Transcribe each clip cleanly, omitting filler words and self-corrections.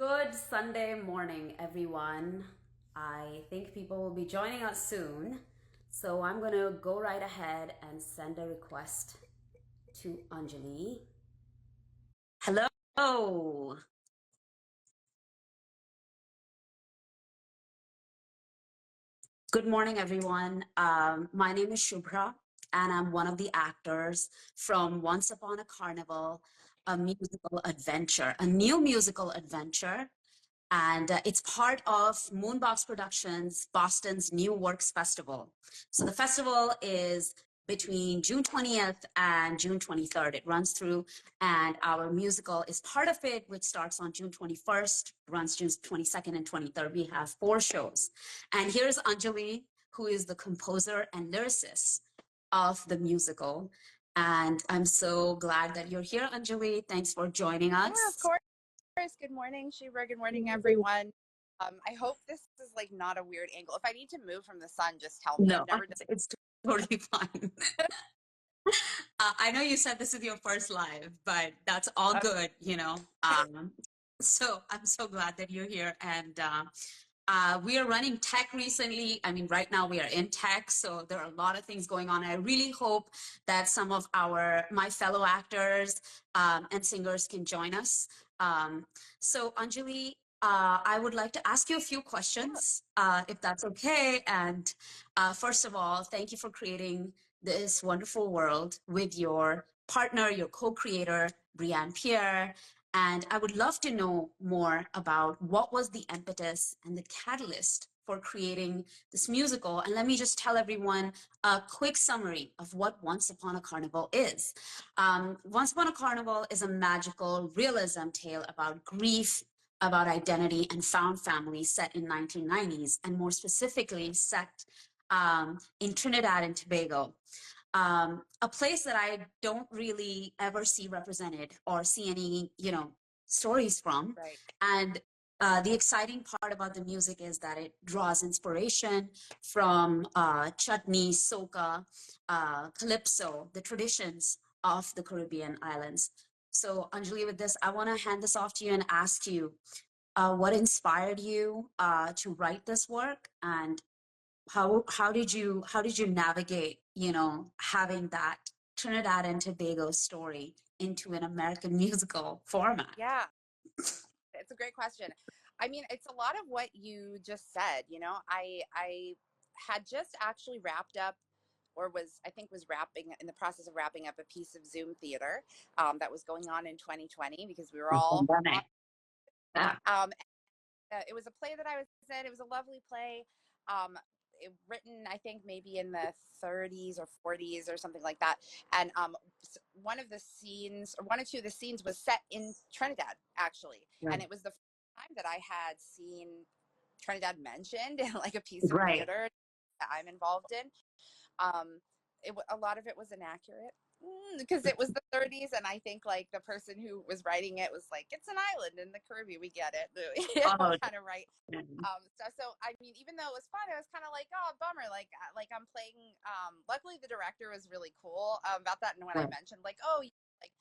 Good Sunday morning, everyone. I think people will be joining us soon. So I'm going to go right ahead and send a request to Anjali. Hello. Good morning, everyone. My name is Shubhra, and I'm one of the actors from Once Upon a Carnival, a musical adventure, a new musical adventure. And it's part of Moonbox Productions, Boston's New Works Festival. So the festival is between June 20th and June 23rd. It runs through, and our musical is part of it, which starts on June 21st, runs June 22nd and 23rd. We have 4 shows. And here's Anjali, who is the composer and lyricist of the musical. And I'm so glad that you're here, Anjali. Thanks for joining us. Yeah, of course. Good morning, Shubhra. Good morning, everyone. I hope this is like not a weird angle. If I need to move from the sun, just tell me. No, I've never done. it's totally fine. I know you said this is your first live, but that's all good, you know. So I'm so glad that you're here. And we are running tech recently. I mean, right now we are in tech, so there are a lot of things going on. I really hope that some of my fellow actors and singers can join us. So Anjali, I would like to ask you a few questions, if that's okay. And first of all, thank you for creating this wonderful world with your partner, your co-creator, Brianna Pierre. And I would love to know more about what was the impetus and the catalyst for creating this musical. And let me just tell everyone a quick summary of what Once Upon a Carnival is. Once Upon a Carnival is a magical realism tale about grief, about identity, and found family set in 1990s, and more specifically set in Trinidad and Tobago. A place that I don't really ever see represented or see any, stories from. Right. And the exciting part about the music is that it draws inspiration from chutney, soca, calypso, the traditions of the Caribbean islands. So Anjali, with this, I want to hand this off to you and ask you what inspired you to write this work, and how did you navigate, having that Trinidad and Tobago story into an American musical format? Yeah, it's a great question. I mean, it's a lot of what you just said. I had just actually wrapped up, or was wrapping in the process of wrapping up a piece of Zoom theater that was going on in 2020 because we were all. Yeah. It was a play that I was in. It was a lovely play. Written, I think, maybe in the 30s or 40s or something like that. And one of the scenes, or one or two of the scenes, was set in Trinidad, actually. Right. And it was the first time that I had seen Trinidad mentioned in like a piece of Right. theater that I'm involved in. A lot of it was inaccurate because it was the 30s, and I think like the person who was writing it was like, it's an island in the Caribbean, we get it. Kind of right. So I mean, even though it was fun, I was kind of like, oh, bummer. Like I'm playing. Luckily, the director was really cool about that. And when I mentioned like, oh, like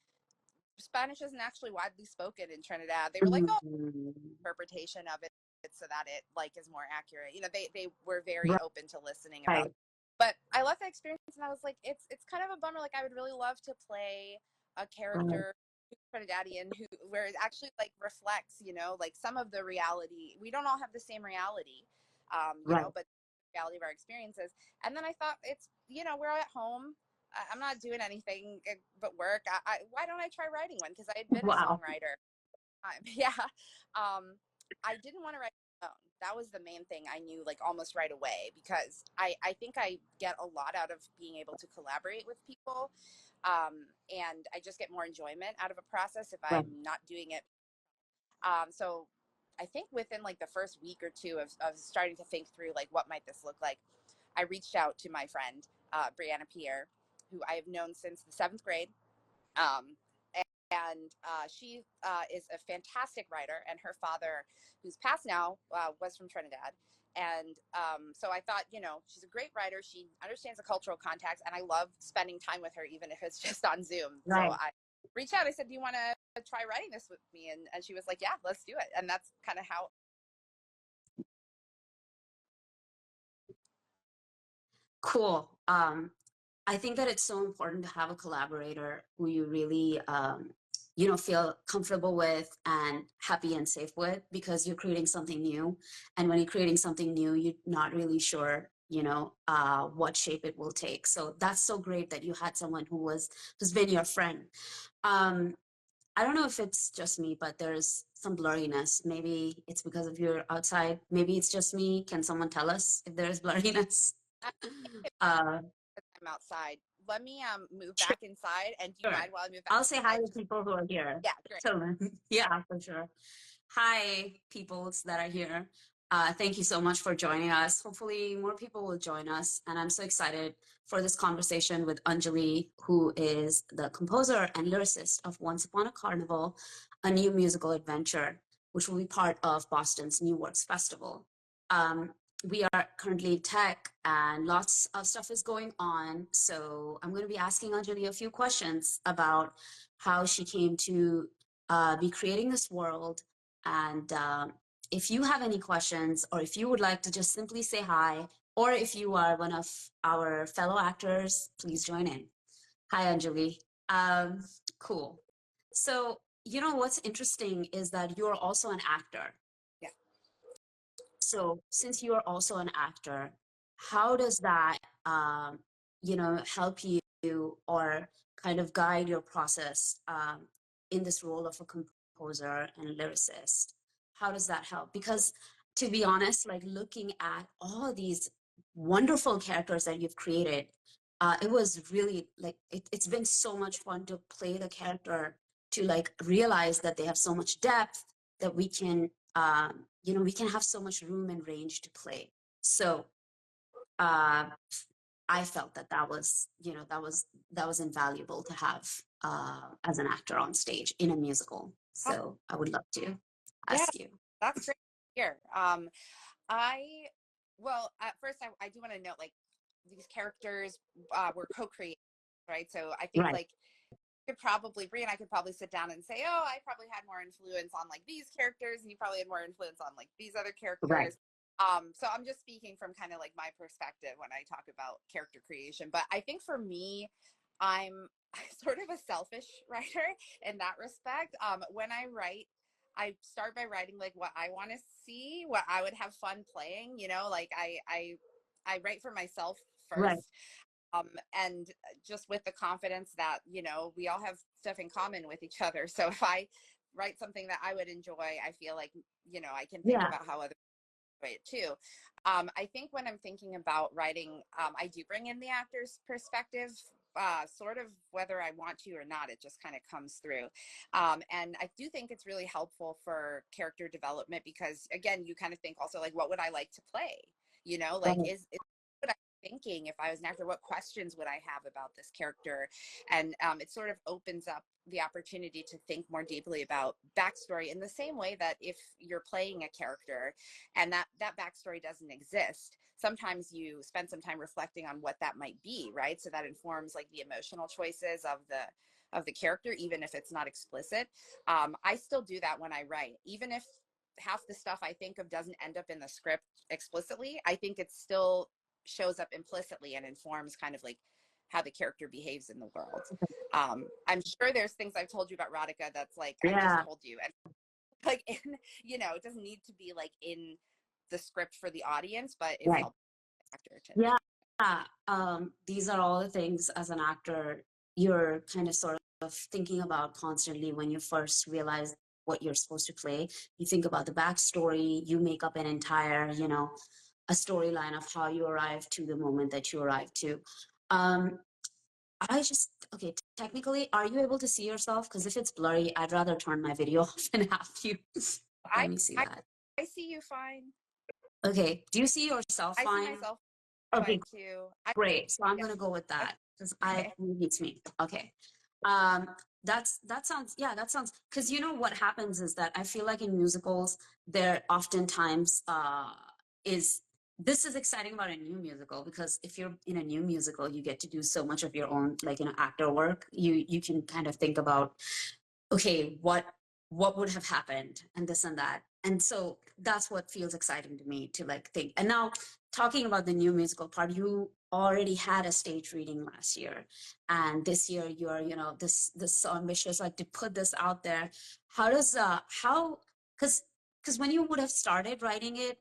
Spanish isn't actually widely spoken in Trinidad, they were like, oh, interpretation of it so that it like is more accurate. They were very open to listening about. But I left that experience and I was like, it's kind of a bummer. Like I would really love to play a character who's Trinidadian where it actually like reflects, like some of the reality. We don't all have the same reality, but the reality of our experiences. And then I thought we're at home. I'm not doing anything but work. Why don't I try writing one? Because I had been a songwriter. Yeah. I didn't want to write alone. That was the main thing I knew like almost right away, because I think I get a lot out of being able to collaborate with people. And I just get more enjoyment out of a process if I'm not doing it. So I think within like the first week or two of starting to think through like what might this look like, I reached out to my friend, Brianna Pierre, who I have known since the 7th grade. And she is a fantastic writer, and her father, who's passed now, was from Trinidad. And so I thought, she's a great writer. She understands the cultural context, and I love spending time with her, even if it's just on Zoom. So I reached out. I said, do you want to try writing this with me? And she was like, yeah, let's do it. And that's kind of how. Cool. I think that it's so important to have a collaborator who you really, feel comfortable with and happy and safe with, because you're creating something new. And when you're creating something new, you're not really sure, what shape it will take. So that's so great that you had someone who's been your friend. Um, I don't know if it's just me, but there's some blurriness. Maybe it's because of your outside. Maybe it's just me. Can someone tell us if there's blurriness? Uh, I'm outside. Let me move back inside. And do you Sure. mind while I move back I'll say hi inside? to people who are here. Yeah, great. So, yeah, for sure. Hi, peoples that are here. Thank you so much for joining us. Hopefully, more people will join us. And I'm so excited for this conversation with Angele, who is the composer and lyricist of Once Upon a Carnival, a new musical adventure, which will be part of Boston's New Works Festival. We are currently tech and lots of stuff is going on. So I'm going to be asking Angele a few questions about how she came to be creating this world. And if you have any questions, or if you would like to just simply say hi, or if you are one of our fellow actors, please join in. Hi, Anjali. Cool. So, what's interesting is that you're also an actor. Yeah. So since you are also an actor, how does that, help you or kind of guide your process in this role of a composer and lyricist? How does that help? Because to be honest, like looking at all these wonderful characters that you've created, it was really like, it's been so much fun to play the character, to like realize that they have so much depth that we can we can have so much room and range to play. So I felt that was, that was invaluable to have as an actor on stage in a musical. So I would love to Yeah, ask you. that's great to hear. Well, at first, I do want to note, like, these characters were co-created, right? So I think, Right, like, Brie and I could probably sit down and say, oh, I probably had more influence on like these characters, and you probably had more influence on like these other right, characters. So I'm just speaking from kind of like my perspective when I talk about character creation. But I think for me, I'm sort of a selfish writer in that respect. When I write, I start by writing like what I want to see, what I would have fun playing. Like I write for myself right. first. And just with the confidence that, we all have stuff in common with each other. So if I write something that I would enjoy, I feel like, I can think Yeah, about how others enjoy it too. I think when I'm thinking about writing, I do bring in the actor's perspective, sort of whether I want to or not. It just kind of comes through. And I do think it's really helpful for character development because, again, you kind of think also like, what would I like to play? Like, right. is what I'm thinking if I was an actor, what questions would I have about this character? And it sort of opens up the opportunity to think more deeply about backstory in the same way that if you're playing a character and that backstory doesn't exist, sometimes you spend some time reflecting on what that might be, right? So that informs like the emotional choices of the character, even if it's not explicit. I still do that when I write, even if half the stuff I think of doesn't end up in the script explicitly. I think it still shows up implicitly and informs kind of like how the character behaves in the world. I'm sure there's things I've told you about Radhika that's like I just Yeah, told you, and like in it doesn't need to be like in the script for the audience, but it's right. helpful actor to. Yeah. These are all the things as an actor you're kind of sort of thinking about constantly when you first realize what you're supposed to play. You think about the backstory, you make up an entire, a storyline of how you arrived to the moment that you arrived to. Um, okay, technically, are you able to see yourself? Because if it's blurry, I'd rather turn my video off and have you. Let I me see I that. I see you fine. Okay, do you see yourself I see fine? myself Okay, fine too. I great. So I'm yeah. gonna go with that because I Okay. it's me. Okay. Um, that sounds, yeah, that sounds, because what happens is that I feel like in musicals there oftentimes is this is exciting about a new musical, because if you're in a new musical you get to do so much of your own, like, actor work. You can kind of think about okay, what would have happened and this and that. And so that's what feels exciting to me to like think. And now talking about the new musical part, you already had a stage reading last year, and this year you're, you know, this so ambitious, like to put this out there. How does how because when you would have started writing it,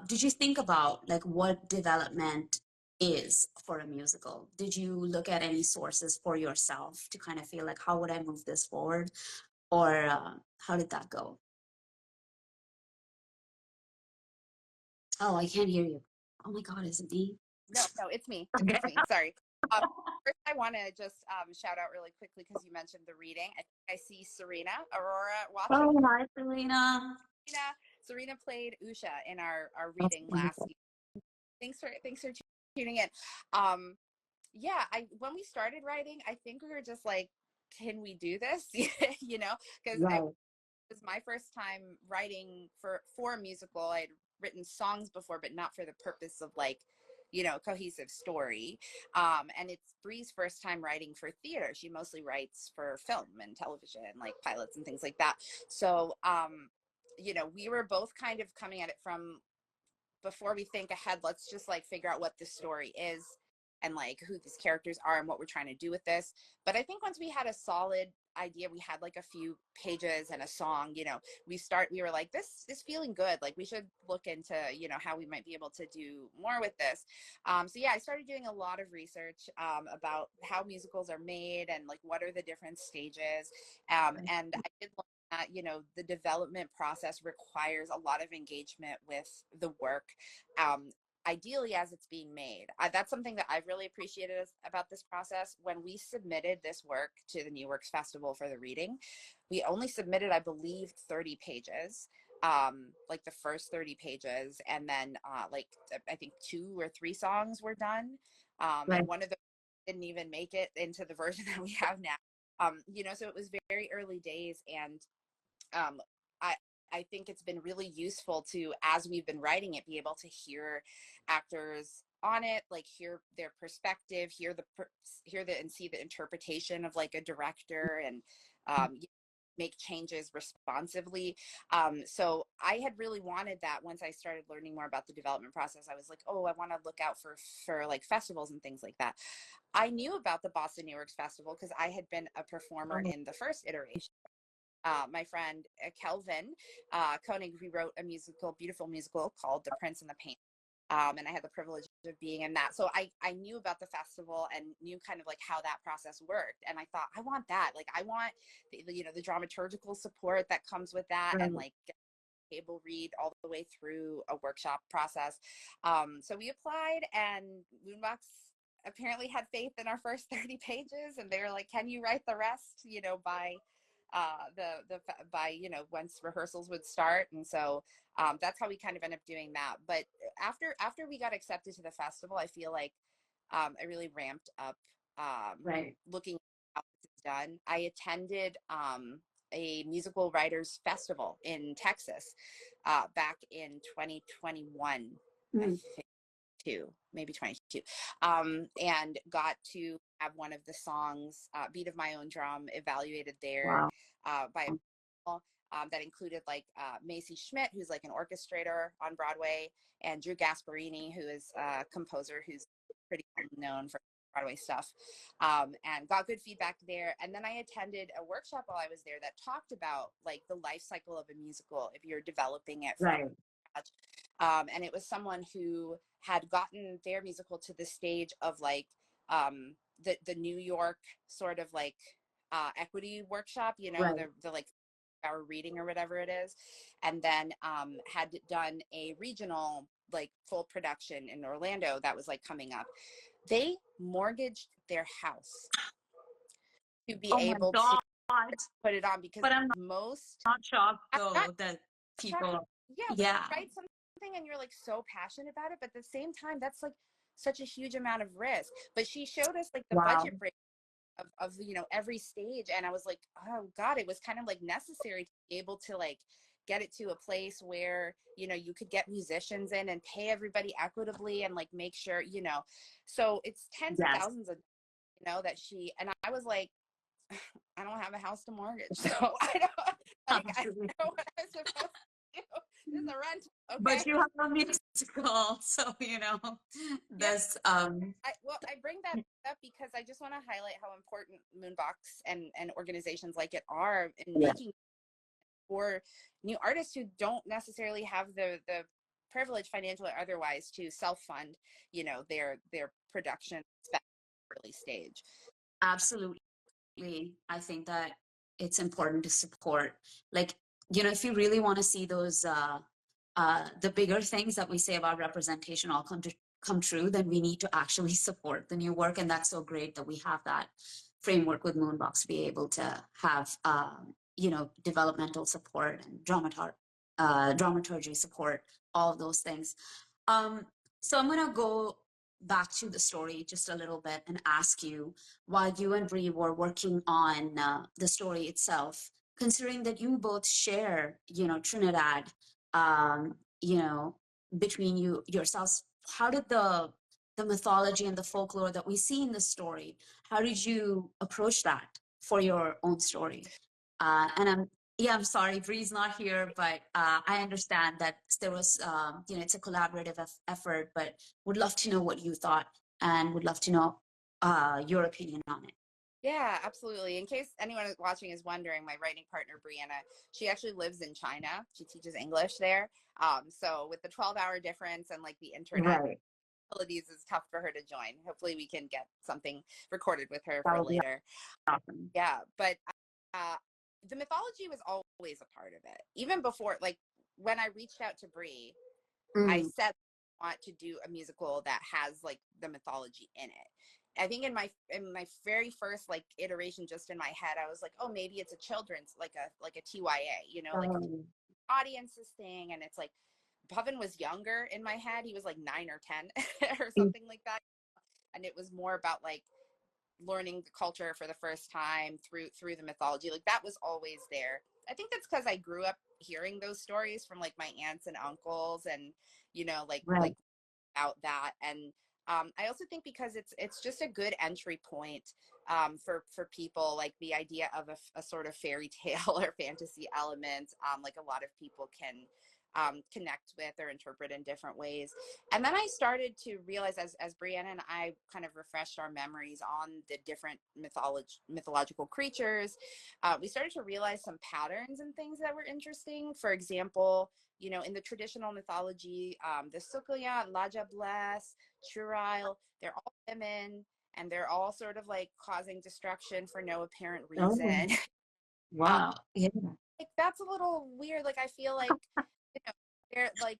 did you think about like what development is for a musical? Did you look at any sources for yourself to kind of feel like, how would I move this forward? Or how did that go? Oh, I can't hear you. Oh my God, is it me? No, it's me. Okay. It's me. Sorry. Um, First, I want to just shout out really quickly because you mentioned the reading. I think I see Serena Aurora watching. Oh, hi, Selena. Serena played Usha in our That's reading last wonderful. year. Thanks for tuning in. Um, yeah, I when we started writing, I think we were just like, can we do this? You know, because it Right, was my first time writing for a musical. I'd written songs before, but not for the purpose of like, you know, cohesive story. And it's Bree's first time writing for theater. She mostly writes for film and television, like pilots and things like that. So, you know, we were both kind of coming at it from, before we think ahead, let's just like figure out what the story is and like who these characters are and what we're trying to do with this. But I think once we had a solid idea, we had like a few pages and a song, you know, we were like, this is feeling good, like we should look into, you know, how we might be able to do more with this. So yeah, I started doing a lot of research about how musicals are made and like what are the different stages. right, And I did learn that, you know, the development process requires a lot of engagement with the work, um, ideally as it's being made. That's something that I've really appreciated about this process. When we submitted this work to the New Works Festival for the reading, we only submitted, I believe, 30 pages, like the first 30 pages, and then like I think 2 or 3 songs were done, right, and one of them didn't even make it into the version that we have now. You know, so it was very early days, and um, I I think it's been really useful to, as we've been writing it, be able to hear actors on it, like hear their perspective, hear the and see the interpretation of like a director, and make changes responsively. So I had really wanted that. Once I started learning more about the development process, I was like, oh, I want to look out for like festivals and things like that. I knew about the Boston New Works Festival because I had been a performer oh, in the first iteration. My friend Kelvin Koenig, who wrote a musical, beautiful musical called The Prince and the Pain. And I had the privilege of being in that. So I knew about the festival and knew kind of like how that process worked. And I thought, I want that. Like, I want, you know, the dramaturgical support that comes with that, right. and like table read all the way through a workshop process. So we applied, and Moonbox apparently had faith in our first 30 pages, and they were like, can you write the rest, you know, by by, you know, once rehearsals would start. And so that's how we kind of end up doing that. But after we got accepted to the festival, I feel like I really ramped up Right. looking at how this is done. I attended a musical writers festival in Texas back in 2021, I Mm, think, maybe 22, and got to have one of the songs, Beat of My Own Drum, evaluated there wow. by a panel that included like Macy Schmidt, who's like an orchestrator on Broadway, and Drew Gasparini, who is a composer who's pretty known for Broadway stuff, and got good feedback there. And then I attended a workshop while I was there that talked about like the life cycle of a musical if you're developing it from Right, scratch. And it was someone who had gotten their musical to the stage of like the New York sort of like equity workshop, you know, right, the like our reading or whatever it is, and then had done a regional like full production in Orlando that was like coming up. They mortgaged their house to be oh my able to God. put it on, because But I'm most, not shocked I'm not though that shocked. people, Yeah, when yeah, you write something and you're like so passionate about it, but at the same time, that's like such a huge amount of risk. But she showed us like the wow, budget break of you know, every stage, and I was like, oh God, it was kind of like necessary to be able to like get it to a place where, you know, you could get musicians in and pay everybody equitably and like make sure, you know. So it's tens of yes, thousands of, you know, that she, and I was like, I don't have a house to mortgage, so I don't know what I'm supposed to do. This is a rent, But okay? you have a musical, so Yeah. there's I bring that up because I just want to highlight how important Moonbox and organizations like it are in yeah, making for new artists who don't necessarily have the privilege, financial or otherwise, to self-fund, their production early stage. absolutely. I think that it's important to support, like, if you really want to see those the bigger things that we say about representation all come true, then we need to actually support the new work. And that's so great that we have that framework with Moonbox to be able to have developmental support and dramaturgy support, all of those things. um so I'm gonna go back to the story just a little bit and ask you, while you and Bree were working on the story itself, considering that you both share, Trinidad, um, you know, between yourselves, how did the mythology and the folklore that we see in the story, how did you approach that for your own story? And I'm sorry, Bree's not here, but I understand that there was, it's a collaborative effort, but would love to know what you thought and would love to know your opinion on it. Yeah, absolutely. In case anyone watching is wondering, my writing partner Brianna, she actually lives in China. She teaches English there. So with the 12-hour difference and like the internet Right. abilities, is tough for her to join. Hopefully, we can get something recorded with her That for would be later. awesome. Yeah, but uh, the mythology was always a part of it, even before. Like when I reached out to Brie, I Mm. said I want to do a musical that has like the mythology in it. I think in my very first like iteration, just in my head, I was like, oh, maybe it's a children's like a TYA, like Um, audiences thing, and it's like Puffin was younger in my head. He was like 9 or 10 or something like that, and it was more about like learning the culture for the first time through the mythology. Like that was always there. I think that's because I grew up hearing those stories from like my aunts and uncles, and right. like about that. And I also think because it's just a good entry point for people, like the idea of a sort of fairy tale or fantasy element, like a lot of people can connect with or interpret in different ways. And then I started to realize, as Brianna and I kind of refreshed our memories on the different mythological creatures, we started to realize some patterns and things that were interesting. For example, in the traditional mythology, the Sukuya, Laja Bless, Churail, they're all women, and they're all sort of like causing destruction for no apparent Oh, reason. um, wow. Yeah. like that's a little weird. Like I feel like you know, there would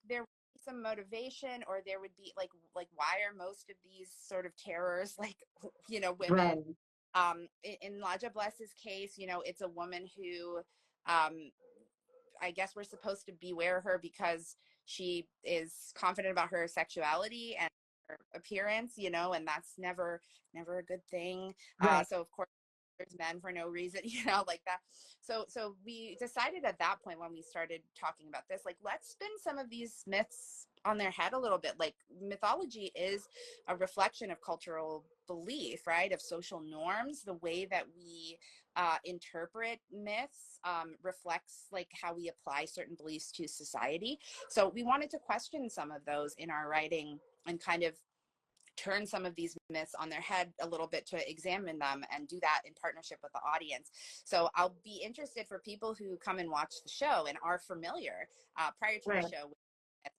be some motivation, or there would be like why are most of these sort of terrors like women? Right. In Laja Bless's case, it's a woman who um I guess we're supposed to beware her because she is confident about her sexuality and her appearance, and that's never a good thing. Right. So of course there's men for no reason, like that. So we decided at that point, when we started talking about this, like let's spin some of these myths on their head a little bit. Like mythology is a reflection of cultural belief, right? Of social norms. The way that we interpret myths reflects like how we apply certain beliefs to society. So we wanted to question some of those in our writing and kind of turn some of these myths on their head a little bit to examine them, and do that in partnership with the audience. So I'll be interested for people who come and watch the show and are familiar prior to the Right. show.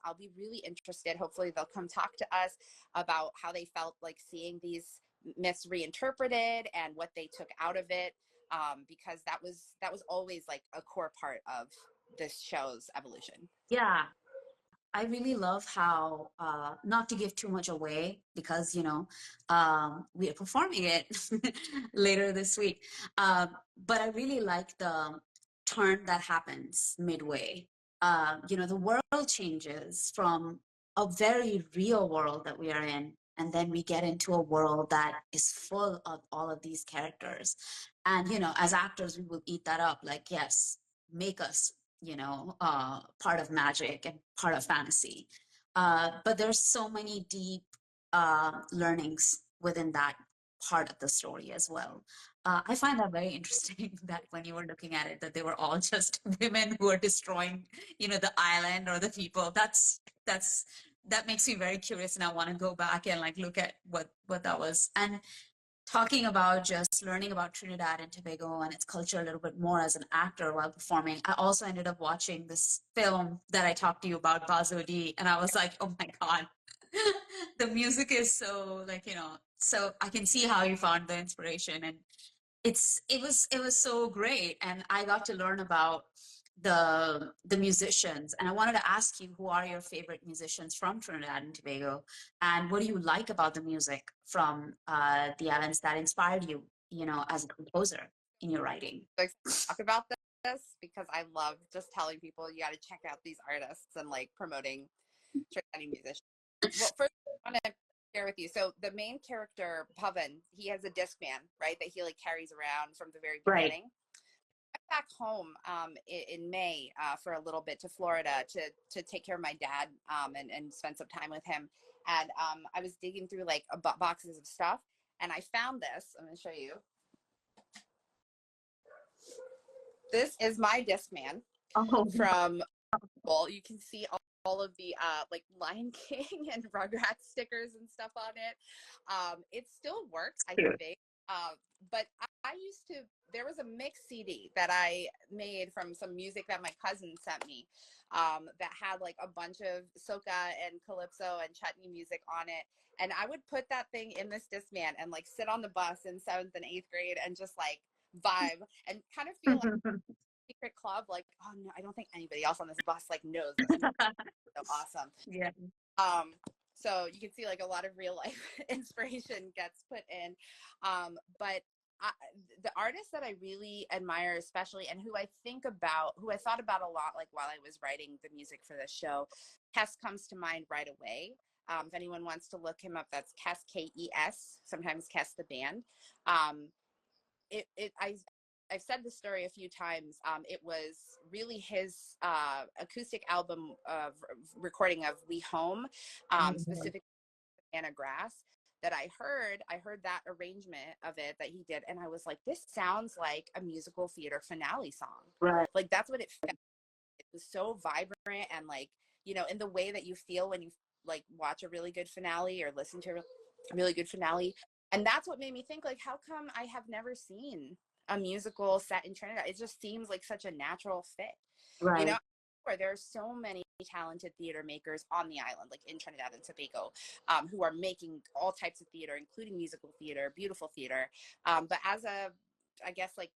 I'll be really interested. Hopefully they'll come talk to us about how they felt like seeing these myths reinterpreted and what they took out of it, because that was always like a core part of this show's evolution. Yeah. I really love how, not to give too much away, because, we are performing it later this week. But I really like the turn that happens midway. The world changes from a very real world that we are in, and then we get into a world that is full of all of these characters. And, as actors, we will eat that up like, yes, make us part of magic and part of fantasy. But there's so many deep learnings within that part of the story as well. I find that very interesting that when you were looking at it, that they were all just women who are destroying, the island or the people. That makes me very curious, and I want to go back and like look at what that was. And talking about just learning about Trinidad and Tobago and its culture a little bit more as an actor while performing, I also ended up watching this film that I talked to you about, Bazodi, and I was like, oh my God, the music is so like, so I can see how you found the inspiration, and it was so great, and I got to learn about the musicians, and I wanted to ask you, who are your favorite musicians from Trinidad and Tobago, and what do you like about the music from the islands that inspired you, as a composer in your writing? Like, talk about this because I love just telling people you got to check out these artists and like promoting Trinidadian musicians. Well, first I want to share with you. So the main character, Pavan, he has a Discman, right, that he like carries around from the very Right. beginning. I went back home in May for a little bit to Florida to take care of my dad and spend some time with him. And I was digging through like boxes of stuff, and I found this. I'm going to show you. This is my Discman Oh, from. Well, you can see all of the like Lion King and Rugrats stickers and stuff on it. It still works, I cute. think. But I used to, there was a mix CD that I made from some music that my cousin sent me that had like a bunch of soca and calypso and chutney music on it. And I would put that thing in this Discman and like sit on the bus in 7th and 8th grade and just like vibe and kind of feel like secret club, like, oh no, I don't think anybody else on this bus like knows this. So awesome. Yeah. um so you can see like a lot of real life inspiration gets put in, but the artist that I really admire, especially, and who I thought about a lot, like while I was writing the music for this show, Kes comes to mind right away. If anyone wants to look him up, that's Kes, Kes, sometimes Kes the band. I've said this story a few times. It was really his acoustic album recording of We Home, specifically Anna Grass, that I heard. I heard that arrangement of it that he did, and I was like, this sounds like a musical theater finale song. Right. Like that's what it felt. It was so vibrant and like, in the way that you feel when you like watch a really good finale or listen to a really good finale. And that's what made me think, like, how come I have never seen a musical set in Trinidad? It just seems like such a natural fit, Right. where there are so many talented theater makers on the island, like in Trinidad and Tobago, who are making all types of theater, including musical theater, beautiful theater. But as a, I guess, like,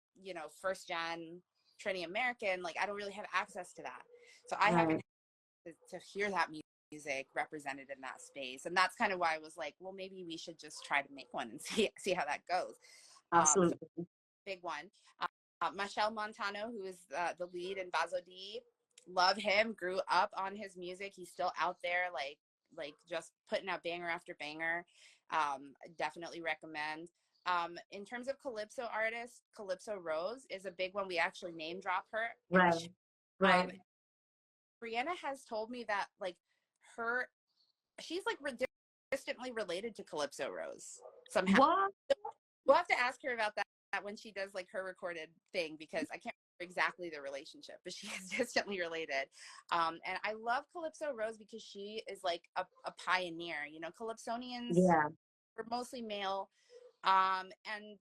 first gen Trini American, like, I don't really have access to that. So I haven't to hear that music represented in that space. And that's kind of why I was like, well, maybe we should just try to make one and see how that goes. So Absolutely. big one. Michelle Montano, who is the lead in Bazodi, love him, grew up on his music. He's still out there, like just putting out banger after banger. Definitely recommend. In terms of Calypso artists, Calypso Rose is a big one. We actually name drop her in the Right. show. Right. Brianna has told me that like she's like distantly related to Calypso Rose somehow. What? We'll have to ask her about that when she does like her recorded thing, because I can't remember exactly the relationship, but she is distantly related. And I love Calypso Rose because she is like a pioneer. Calypsonians Yeah. were mostly male. And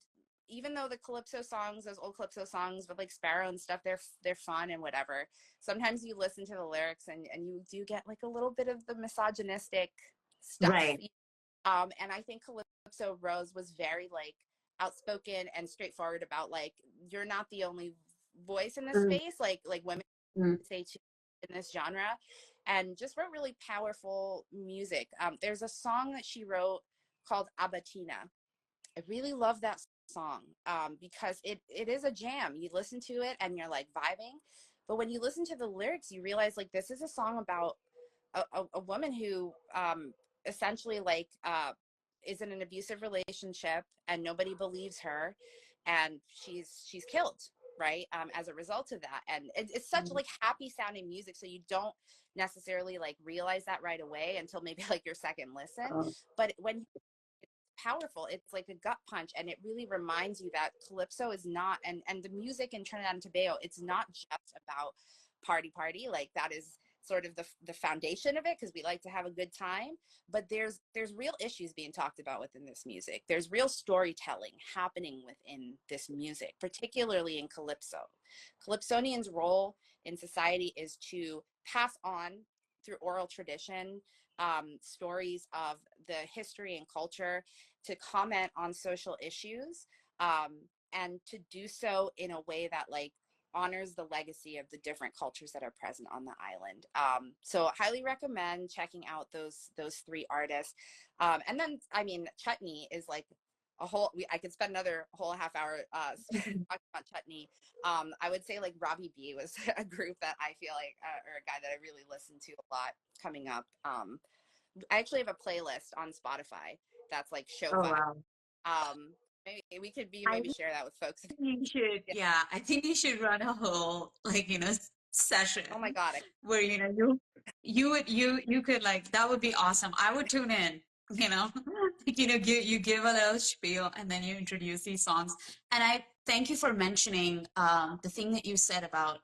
even though the Calypso songs, those old Calypso songs with like Sparrow and stuff, they're fun and whatever. Sometimes you listen to the lyrics and you do get like a little bit of the misogynistic stuff. Right. And I think Calypso Rose was very like outspoken and straightforward about like, you're not the only voice in this Mm, space, like women mm. say too in this genre, and just wrote really powerful music. There's a song that she wrote called Abatina. I really love that song because it is a jam. You listen to it and you're like vibing, but when you listen to the lyrics, you realize like this is a song about a woman who essentially like is in an abusive relationship and nobody believes her, and she's killed, right, as a result of that. And it's such like happy sounding music, so you don't necessarily like realize that right away until maybe like your second listen. Oh, But when powerful. It's like a gut punch, and it really reminds you that calypso is not, and the music in Trinidad and Tobago, it's not just about party. Like that is sort of the foundation of it, because we like to have a good time, but there's real issues being talked about within this music. There's real storytelling happening within this music, particularly in calypso. Calypsonians' role in society is to pass on through oral tradition stories of the history and culture, to comment on social issues, and to do so in a way that like honors the legacy of the different cultures that are present on the island. So highly recommend checking out those three artists. And then, I mean, Chutney is like a whole, I could spend another whole half hour talking about Chutney. I would say like Robbie B was a group that I feel like, or a guy that I really listen to a lot coming up. I actually have a playlist on Spotify that's like show Oh, vibe. wow. Maybe we could I maybe share that with folks. think you should, Yeah. yeah, I think you should run a whole, like, session Oh my God. where, you could, like, that would be awesome. I would tune in, like, you give a little spiel and then you introduce these songs. And I thank you for mentioning the thing that you said about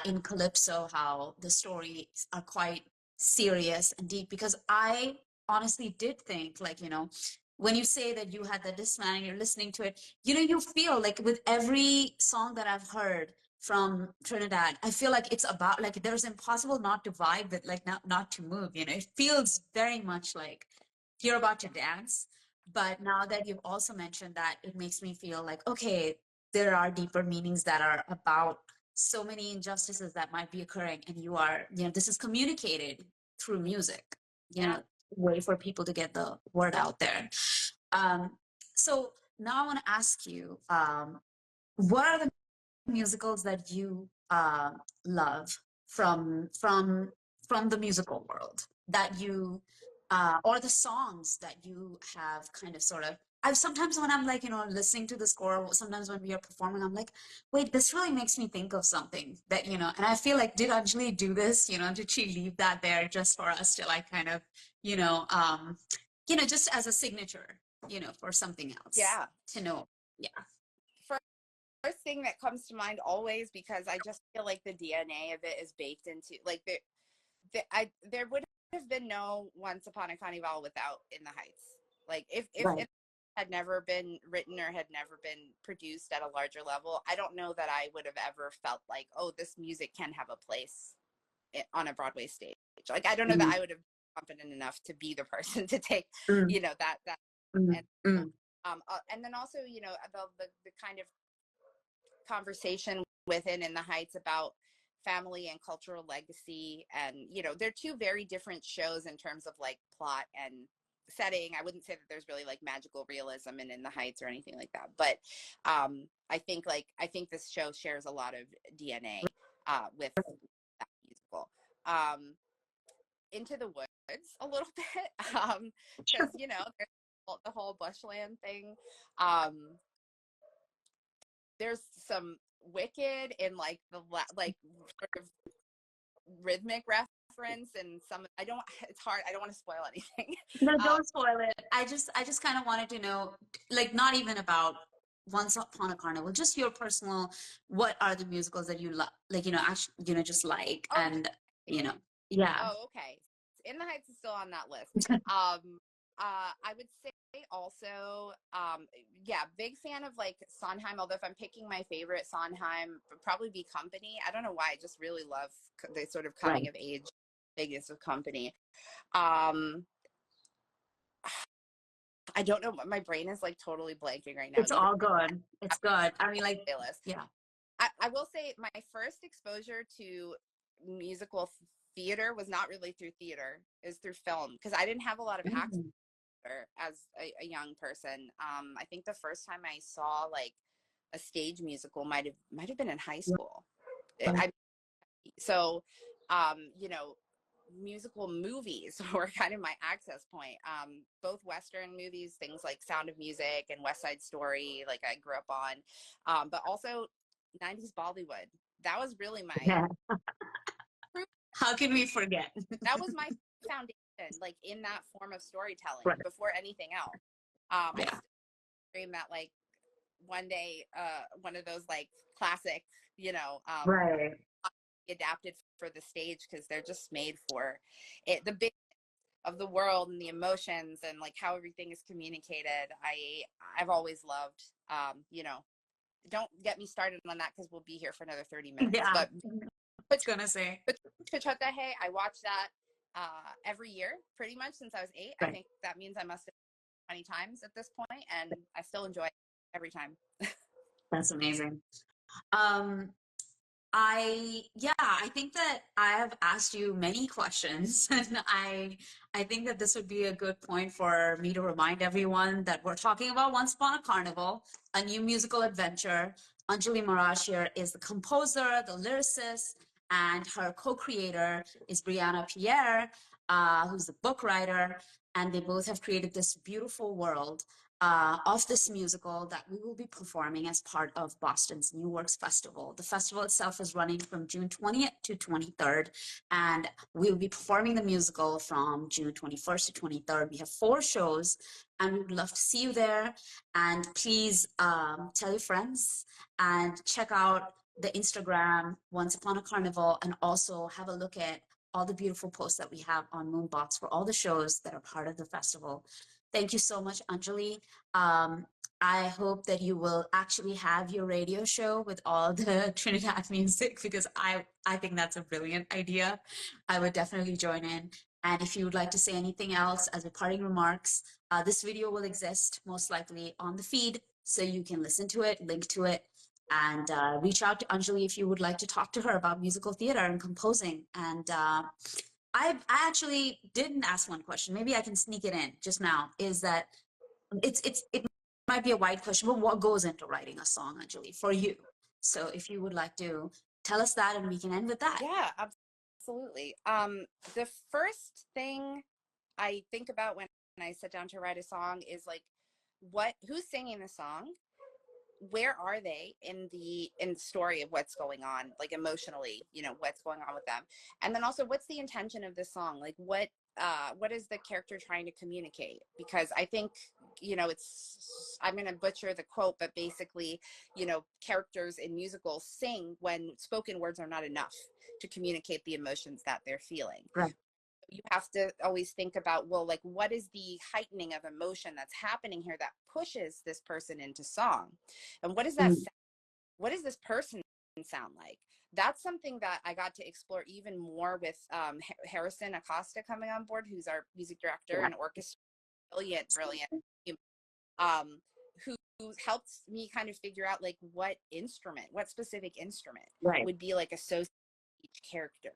in Calypso, how the stories are quite serious and deep, because I honestly did think, like, when you say that you had the discman and you're listening to it, you feel like with every song that I've heard from Trinidad, I feel like it's about, like, there's impossible not to vibe with, like, not to move, it feels very much like you're about to dance. But now that you've also mentioned that, it makes me feel like, okay, there are deeper meanings that are about so many injustices that might be occurring, and this is communicated through music, Yeah. way for people to get the word out there. um, so now I want to ask you, what are the musicals that you love from the musical world, that you or the songs that you have kind of sort of, I sometimes when I'm like, listening to the score, sometimes when we are performing, I'm like, wait, this really makes me think of something that, and I feel like, did Anjali do this? Did she leave that there just for us to, like, kind of, just as a signature, for something else Yeah. to know? Yeah. First thing that comes to mind always, because I just feel like the DNA of it is baked into, like, there would have been no Once Upon a Carnival without In the Heights. Like, if Right. it had never been written or had never been produced at a larger level, I don't know that I would have ever felt like, oh, this music can have a place on a Broadway stage. Like, I don't know that Mm, I would have been confident enough to be the person to take, mm, that mm, and mm. and then also, the kind of conversation within In the Heights about family and cultural legacy. And they're two very different shows in terms of like plot and setting. I wouldn't say that there's really like magical realism in the Heights or anything like that, but I think this show shares a lot of DNA with that musical. Into the Woods a little bit, because there's the whole bushland thing. There's some Wicked in like like sort of rhythmic reference, and some, I don't, it's hard, I don't want to spoil anything. No, don't spoil it. I just kind of wanted to know, like, not even about Once Upon a Carnival, just your personal, what are the musicals that you love, like, actually, just like, Okay. and, yeah. Oh, okay. In the Heights is still on that list. I would say also, yeah, big fan of like Sondheim. Although if I'm picking my favorite Sondheim, would probably be Company. I don't know why, I just really love the sort of coming Right. of age biggest of Company. Um, I don't know. My brain is like totally blanking right now. It's all good. It's good. I mean, like, Playlist. yeah. I will say my first exposure to musical theater was not really through theater. It was through film, because I didn't have a lot of access Mm, as a young person. I think the first time I saw like a stage musical might have been in high school. right. I so musical movies were kind of my access point. Both Western movies, things like Sound of Music and West Side Story, like I grew up on, but also 90s Bollywood. That was really my Yeah. How can we forget? that was my foundation, like in that form of storytelling Right. before anything else. I Yeah. still dream that like one day, one of those like classic, you know, Right. adapted for the stage because they're just made for it. The big of the world and the emotions and like how everything is communicated. I've always loved. You know, don't get me started on that because we'll be here for another 30 minutes. Yeah. But I was gonna say. Chachota Hey, I watch that every year pretty much since I was 8. I Right. think that means I must have 20 times at this point, and I still enjoy it every time. That's amazing. Um, I think that I have asked you many questions, and I think that this would be a good point for me to remind everyone that we're talking about Once Upon a Carnival, a new musical adventure. Angele Maraj here is the composer, the lyricist, and her co-creator is Brianna Pierre, who's the book writer, and they both have created this beautiful world of this musical that we will be performing as part of Boston's New Works Festival. The festival itself is running from June 20th to 23rd, and we will be performing the musical from June 21st to 23rd. We have 4 shows, and we would love to see you there. And please tell your friends and check out the Instagram Once Upon a Carnival, and also have a look at all the beautiful posts that we have on Moonbox for all the shows that are part of the festival. Thank you so much, Anjali. Um, I hope that you will actually have your radio show with all the Trinidad music, because I think that's a brilliant idea. I would definitely join in. And if you would like to say anything else as a parting remarks, this video will exist most likely on the feed, so you can listen to it, link to it, and reach out to Anjali if you would like to talk to her about musical theater and composing. And I actually didn't ask one question. Maybe I can sneak it in just now. Is that it might be a wide question, but what goes into writing a song, Anjali, for you? So if you would like to tell us that, and we can end with that. Yeah, absolutely. The first thing I think about when I sit down to write a song is like, who's singing the song? Where are they in the story of what's going on, like emotionally, you know, what's going on with them? And then also, what's the intention of this song? Like, what is the character trying to communicate? Because I think, you know, I'm going to butcher the quote, but basically, you know, characters in musicals sing when spoken words are not enough to communicate the emotions that they're feeling. Right. You have to always think about, well, like, what is the heightening of emotion that's happening here that pushes this person into song? And what does that Mm. sound, what does this person sound like? That's something that I got to explore even more with Harrison Acosta coming on board, who's our music director Yeah. and orchestra. Brilliant, um, who helped me kind of figure out like what specific instrument Right. would be like associated with each character,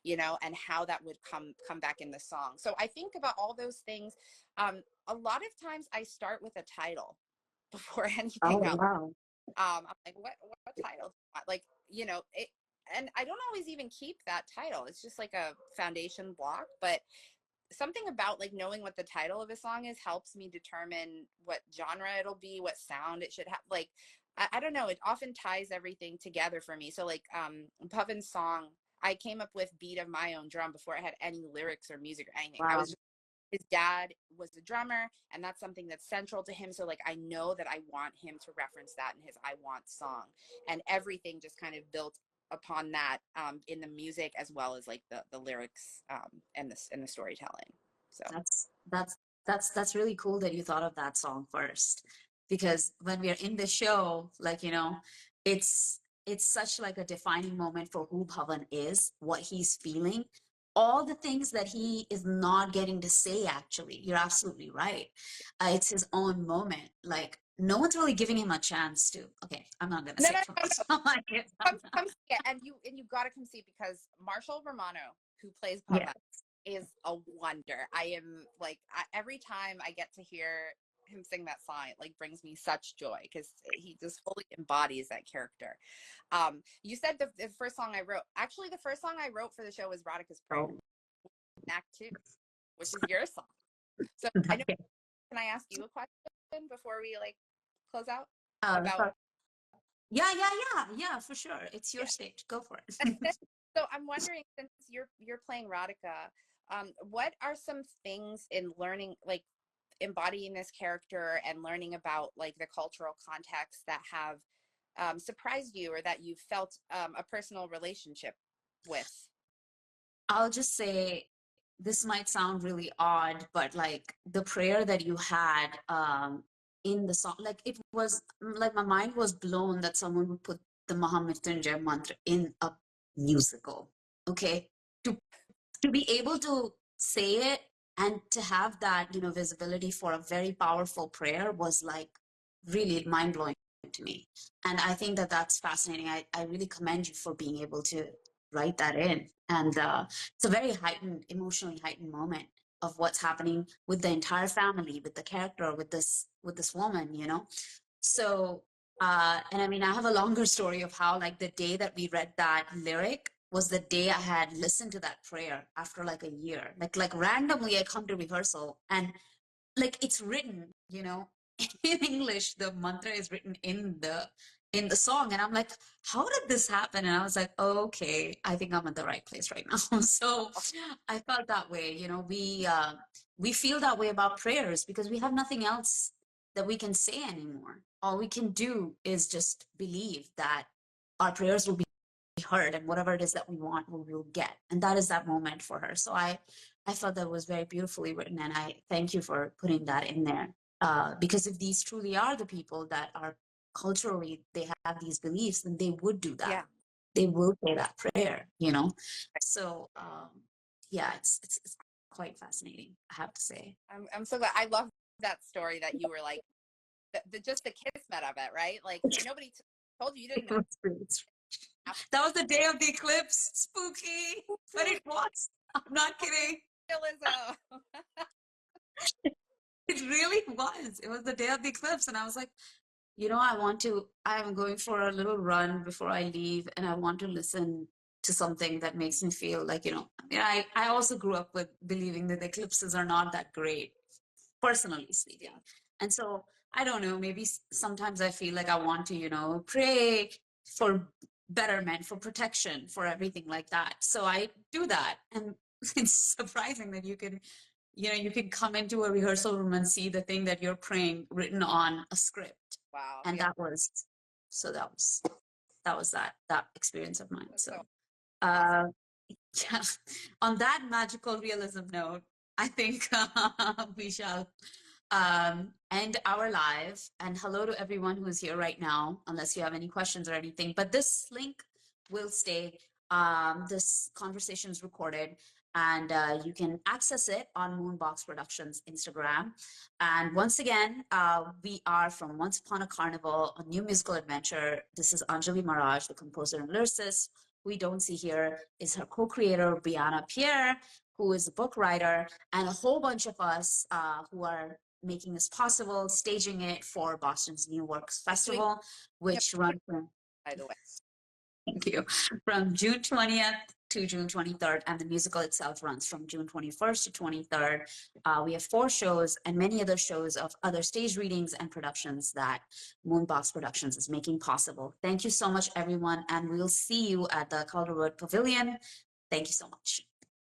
you know, and how that would come back in the song. So I think about all those things. A lot of times I start with a title before Oh, anything else. wow. I'm like, what title? Like, you know, and I don't always even keep that title. It's just like a foundation block, but something about like knowing what the title of a song is helps me determine what genre it'll be, what sound it should have. Like, I don't know, it often ties everything together for me. So like Pavan's song, I came up with Beat of My Own Drum before I had any lyrics or music or anything. I Wow. was just, his dad was a drummer, and that's something that's central to him. So like I know that I want him to reference that in his I Want song, and everything just kind of built upon that in the music as well as like the lyrics and the storytelling. So That's that's that's really cool that you thought of that song first, because when we are in the show, like, you know, it's such like a defining moment for who Bhavan is, what he's feeling, all the things that he is not getting to say. Actually, you're absolutely right. It's his own moment. Like, no one's really giving him a chance to. Okay, I'm not gonna no, say no, too no, much. no. Come see it, and you got to come see it because Marshall Romano, who plays Yeah. Papa, is a wonder. I am like every time I get to hear him sing that song, it like brings me such joy because he just fully embodies that character. You said the first song I wrote. Actually, the first song I wrote for the show was Radhika's Prayer, Oh. Act Two, which is your song. So I know. Can I ask you a question before we like close out about? So yeah, for sure. It's your Yeah. stage. Go for it. So I'm wondering, since you're playing Radhika, what are some things in learning, like embodying this character and learning about like the cultural context that have surprised you or that you felt a personal relationship with? I'll just say this might sound really odd, but like the prayer that you had in the song, like it was like my mind was blown that someone would put the Mahamrityunjay mantra in a musical. Okay. To to be able to say it and to have that, you know, visibility for a very powerful prayer was like really mind blowing to me. And I think that that's fascinating. I really commend you for being able to write that in. And it's a very heightened, emotionally heightened moment of what's happening with the entire family, with the character, with this woman, you know? So, and I mean, I have a longer story of how, like, the day that we read that lyric was the day I had listened to that prayer after like a year. Like randomly, I come to rehearsal and like it's written, you know, in English. The mantra is written in the song, and I'm like, how did this happen? And I was like, oh, okay, I think I'm at the right place right now. So I felt that way. You know, we feel that way about prayers because we have nothing else that we can say anymore. All we can do is just believe that our prayers will be heard, and whatever it is that we want, we will get. And that is that moment for her. So I felt that was very beautifully written, and I thank you for putting that in there. Because if these truly are the people that are culturally, they have these beliefs, then they would do that. Yeah. They will say that prayer, you know? So, yeah, it's quite fascinating, I have to say. I'm so glad. I love that story that you were like, just the kismet of it, right? Like nobody told you, you didn't have That was the day of the eclipse. Spooky, but it was. I'm not kidding. realism. It really was. It was the day of the eclipse, and I was like, you know, I'm going for a little run before I leave, and I want to listen to something that makes me feel like, you know, I mean, I also grew up with believing that the eclipses are not that great, personally speaking. And so I don't know, maybe sometimes I feel like I want to, you know, pray for betterment, for protection, for everything like that. So I do that. And it's surprising that you can, you know, you can come into a rehearsal room and see the thing that you're praying written on a script. Wow. And Yeah. that was that experience of mine. So, So uh, yeah, on that magical realism note, I think we shall end our live. And hello to everyone who is here right now, unless you have any questions or anything. But this link will stay. This conversation is recorded, and you can access it on Moonbox Productions Instagram. And once again, we are from Once Upon a Carnival, a new musical adventure. This is Angele Maraj, the composer and lyricist. Who we don't see here is her co-creator, Brianna Pierre, who is a book writer, and a whole bunch of us who are making this possible, staging it for Boston's New Works Festival, which runs from, by the way, thank you, from June 20th to June 23rd, and the musical itself runs from June 21st to 23rd. We have 4 shows and many other shows of other stage readings and productions that Moonbox Productions is making possible. Thank you so much, everyone, and we'll see you at the Calderwood Pavilion. Thank you so much.